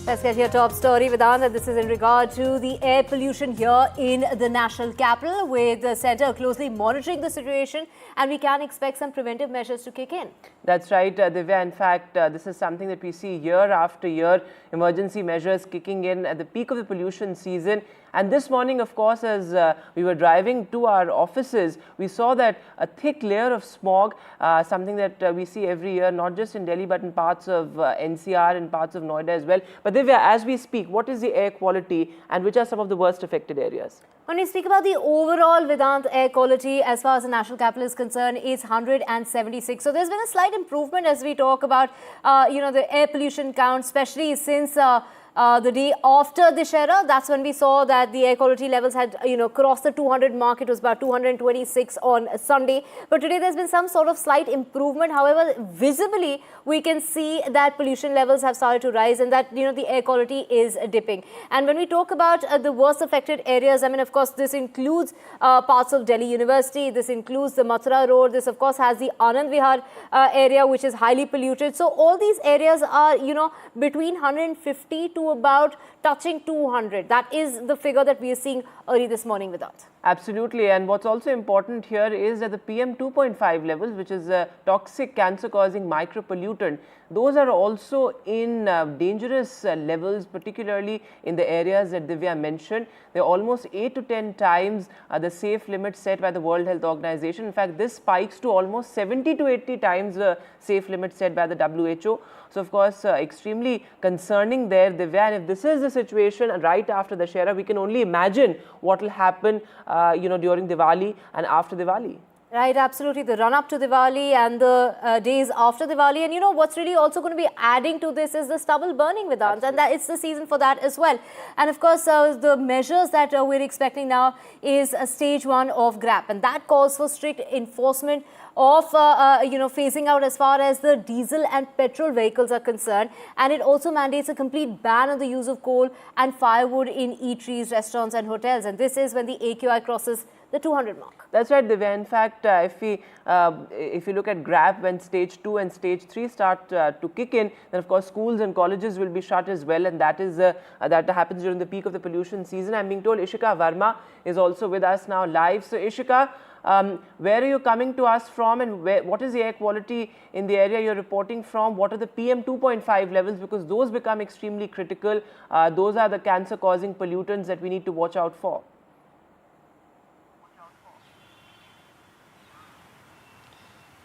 Let's get your top story, Vedant, and this is in regard to the air pollution here in the national capital, with the centre closely monitoring the situation, and we can expect some preventive measures to kick in. That's right, Divya. In fact, this is something that we see year after year, emergency measures kicking in at the peak of the pollution season. And this morning, of course, as we were driving to our offices, we saw that a thick layer of smog, something that we see every year, not just in Delhi, but in parts of NCR and parts of Noida as well. But Divya, as we speak, what is the air quality and which are some of the worst affected areas? When we speak about the overall Vedant air quality, as far as the national capital is concerned, it's 176. So there's been a slight improvement as we talk about, the air pollution count, especially since the day after Dussehra. That's when we saw that the air quality levels had, crossed the 200 mark. It was about 226 on Sunday. But today there's been some sort of slight improvement. However, visibly, we can see that pollution levels have started to rise and that, the air quality is dipping. And when we talk about the worst affected areas, I mean, of course, this includes parts of Delhi University. This includes the Mathura Road. This, of course, has the Anand Vihar area, which is highly polluted. So all these areas are, between 150 to about touching 200. That is the figure that we are seeing early this morning with us. Absolutely. And what's also important here is that the PM 2.5 levels, which is a toxic cancer-causing micropollutant, those are also in dangerous levels, particularly in the areas that Divya mentioned. They're almost 8 to 10 times the safe limit set by the World Health Organization. In fact, this spikes to almost 70 to 80 times the safe limit set by the WHO. So, of course, extremely concerning there, Divya. And if this is the situation right after the Dussehra, we can only imagine what will happen, during Diwali and after Diwali. Right, absolutely. The run-up to Diwali and the days after Diwali. And what's really also going to be adding to this is the stubble burning, Vedant. And that it's the season for that as well. And of course, the measures that we're expecting now is stage 1 of GRAP. And that calls for strict enforcement of, phasing out as far as the diesel and petrol vehicles are concerned. And it also mandates a complete ban on the use of coal and firewood in eateries, restaurants and hotels. And this is when the AQI crosses the 200 mark. That's right, Divya. In fact, if you look at GRAP, when stage 2 and stage 3 start to kick in, then of course schools and colleges will be shut as well, and that is that happens during the peak of the pollution season. I'm being told Ishika Verma is also with us now live. So Ishika, where are you coming to us from, and what is the air quality in the area you're reporting from? What are the PM 2.5 levels, because those become extremely critical. Those are the cancer-causing pollutants that we need to watch out for.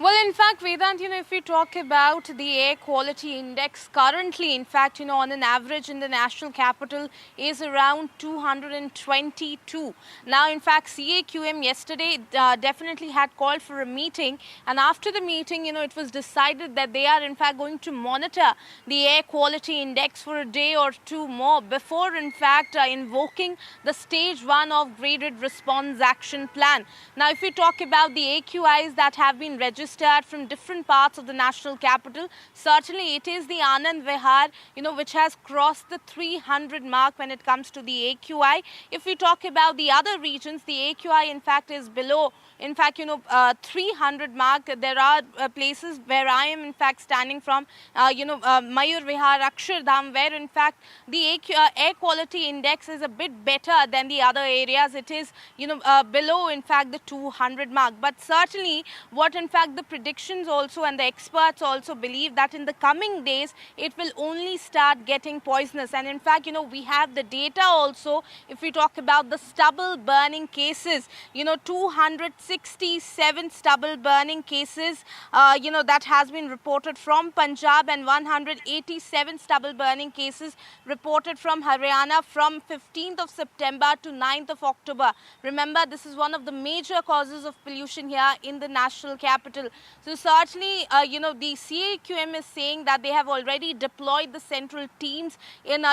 Well, in fact, Vedant, if we talk about the air quality index currently, in fact, on an average in the national capital is around 222. Now, in fact, CAQM yesterday definitely had called for a meeting. And after the meeting, it was decided that they are, in fact, going to monitor the air quality index for a day or two more before, in fact, invoking the stage 1 of graded response action plan. Now, if we talk about the AQIs that have been registered from different parts of the national capital, certainly it is the Anand Vihar, which has crossed the 300 mark when it comes to the AQI. If we talk about the other regions, the AQI in fact is below, 300 mark. There are places where I am in fact standing from, Mayur Vihar, Akshardham, where in fact the air quality index is a bit better than the other areas. It is, below in fact the 200 mark. But certainly what in fact the predictions also and the experts also believe that in the coming days it will only start getting poisonous. And in fact, we have the data also. If we talk about the stubble burning cases, 267 stubble burning cases, that has been reported from Punjab, and 187 stubble burning cases reported from Haryana from 15th of September to 9th of October. Remember, this is one of the major causes of pollution here in the national capital. So certainly, the CAQM is saying that they have already deployed the central teams in,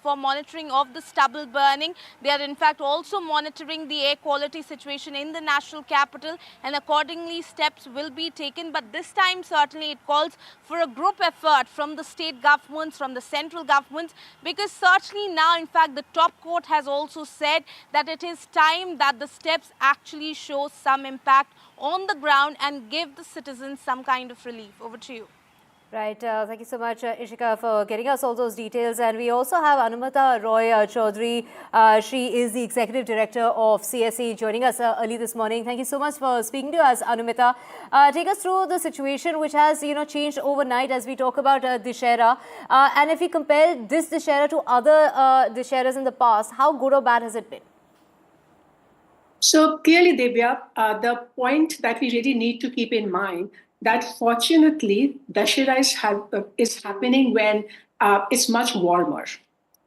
for monitoring of the stubble burning. They are in fact also monitoring the air quality situation in the national capital, and accordingly steps will be taken. But this time certainly it calls for a group effort from the state governments, from the central governments, because certainly now in fact the top court has also said that it is time that the steps actually show some impact on the ground and give the citizens some kind of relief. Over to you. Right. Thank you so much, Ishika, for getting us all those details. And we also have Anumita Roy Chaudhary. She is the Executive Director of CSE, joining us early this morning. Thank you so much for speaking to us, Anumita. Take us through the situation which has, changed overnight as we talk about Dussehra. And if we compare this Dussehra to other Dussehras in the past, how good or bad has it been? So clearly, Divya, the point that we really need to keep in mind that fortunately, Dussehra is happening when it's much warmer.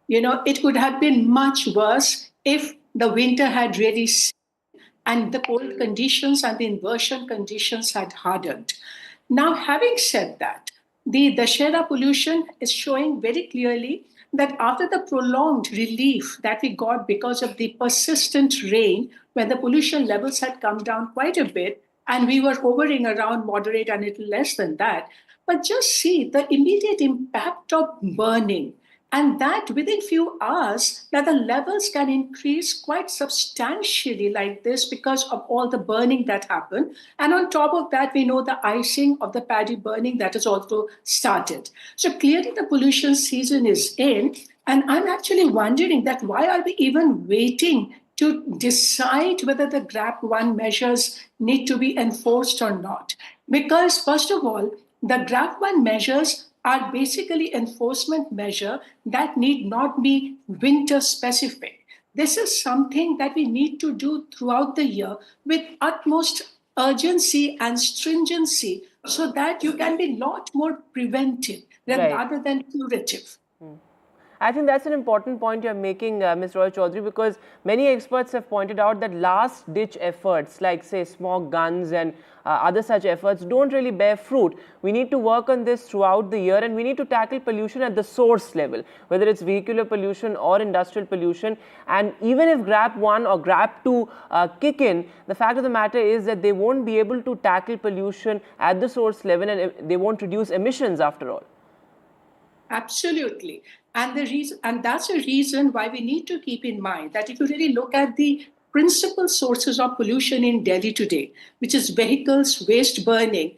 It could have been much worse if the winter had really and the cold conditions and the inversion conditions had hardened. Now, having said that, the Dussehra pollution is showing very clearly that after the prolonged relief that we got because of the persistent rain, when the pollution levels had come down quite a bit, and we were hovering around moderate and a little less than that. But just see the immediate impact of burning, and that within few hours that the levels can increase quite substantially like this because of all the burning that happened. And on top of that, we know the icing of the paddy burning that has also started. So clearly the pollution season is in, and I'm actually wondering that why are we even waiting to decide whether the GRAP 1 measures need to be enforced or not? Because first of all, the GRAP 1 measures are basically enforcement measure that need not be winter specific. This is something that we need to do throughout the year with utmost urgency and stringency so that you can be a lot more preventive rather than curative. I think that's an important point you're making, Ms. Roy Chaudhary, because many experts have pointed out that last-ditch efforts like, say, smog guns and other such efforts don't really bear fruit. We need to work on this throughout the year, and we need to tackle pollution at the source level, whether it's vehicular pollution or industrial pollution. And even if GRAP 1 or GRAP 2 kick in, the fact of the matter is that they won't be able to tackle pollution at the source level, and they won't reduce emissions after all. Absolutely. And that's a reason why we need to keep in mind that if you really look at the principal sources of pollution in Delhi today, which is vehicles, waste burning,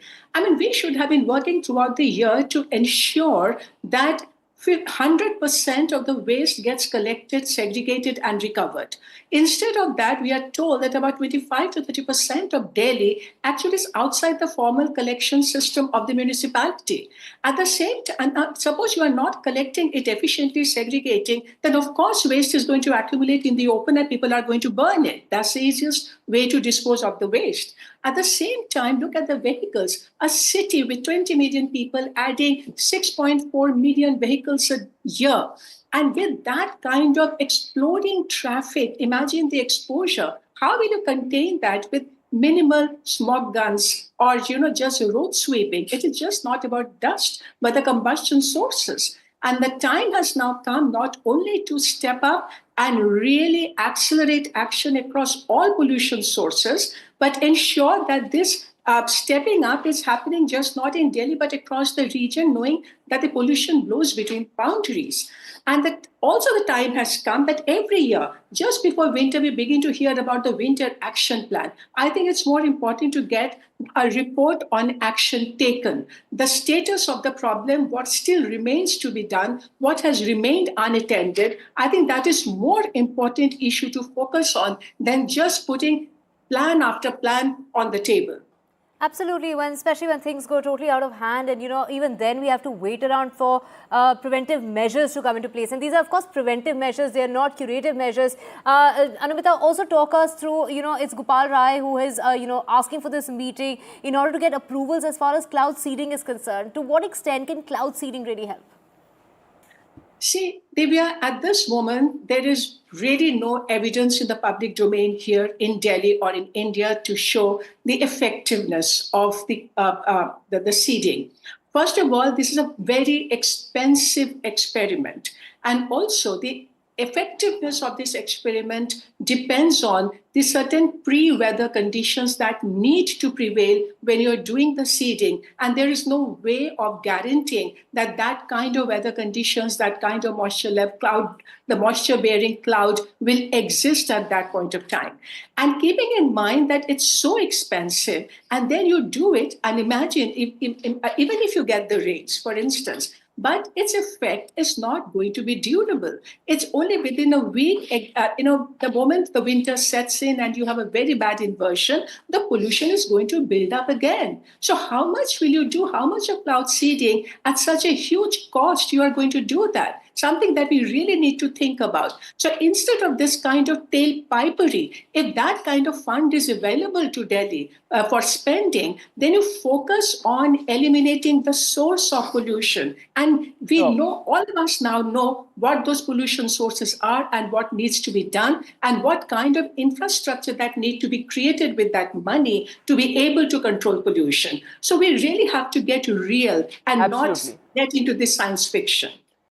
we should have been working throughout the year to ensure that 100% of the waste gets collected, segregated, and recovered. Instead of that, we are told that about 25 to 30% of Delhi actually is outside the formal collection system of the municipality. At the same time, suppose you are not collecting it efficiently, segregating, then of course waste is going to accumulate in the open and people are going to burn it. That's the easiest way to dispose of the waste. At the same time, look at the vehicles. A city with 20 million people adding 6.4 million vehicles a year. And with that kind of exploding traffic, imagine the exposure. How will you contain that with minimal smog guns or, just road sweeping? It is just not about dust, but the combustion sources. And the time has now come not only to step up and really accelerate action across all pollution sources, but ensure that this stepping up is happening just not in Delhi, but across the region, knowing that the pollution blows between boundaries. And that also the time has come that every year, just before winter, we begin to hear about the winter action plan. I think it's more important to get a report on action taken, the status of the problem, what still remains to be done, what has remained unattended. I think that is more important issue to focus on than just putting plan after plan on the table. Absolutely, especially when things go totally out of hand, and even then we have to wait around for preventive measures to come into place. And these are, of course, preventive measures; they are not curative measures. Anumita, also talk us through. It's Gopal Rai who is asking for this meeting in order to get approvals as far as cloud seeding is concerned. To what extent can cloud seeding really help? See, Divya, at this moment, there is really no evidence in the public domain here in Delhi or in India to show the effectiveness of the seeding. First of all, this is a very expensive experiment. And also, the effectiveness of this experiment depends on the certain pre-weather conditions that need to prevail when you're doing the seeding. And there is no way of guaranteeing that that kind of weather conditions, that kind of moisture level cloud, the moisture-bearing cloud will exist at that point of time. And keeping in mind that it's so expensive, and then you do it, and imagine, even if you get the rains, for instance, but its effect is not going to be durable. It's only within a week, the moment the winter sets in and you have a very bad inversion, the pollution is going to build up again. So how much will you do? How much of cloud seeding at such a huge cost you are going to do that? Something that we really need to think about. So instead of this kind of tailpipery, if that kind of fund is available to Delhi for spending, then you focus on eliminating the source of pollution. And we know, all of us now know what those pollution sources are and what needs to be done and what kind of infrastructure that need to be created with that money to be able to control pollution. So we really have to get real and not get into this science fiction.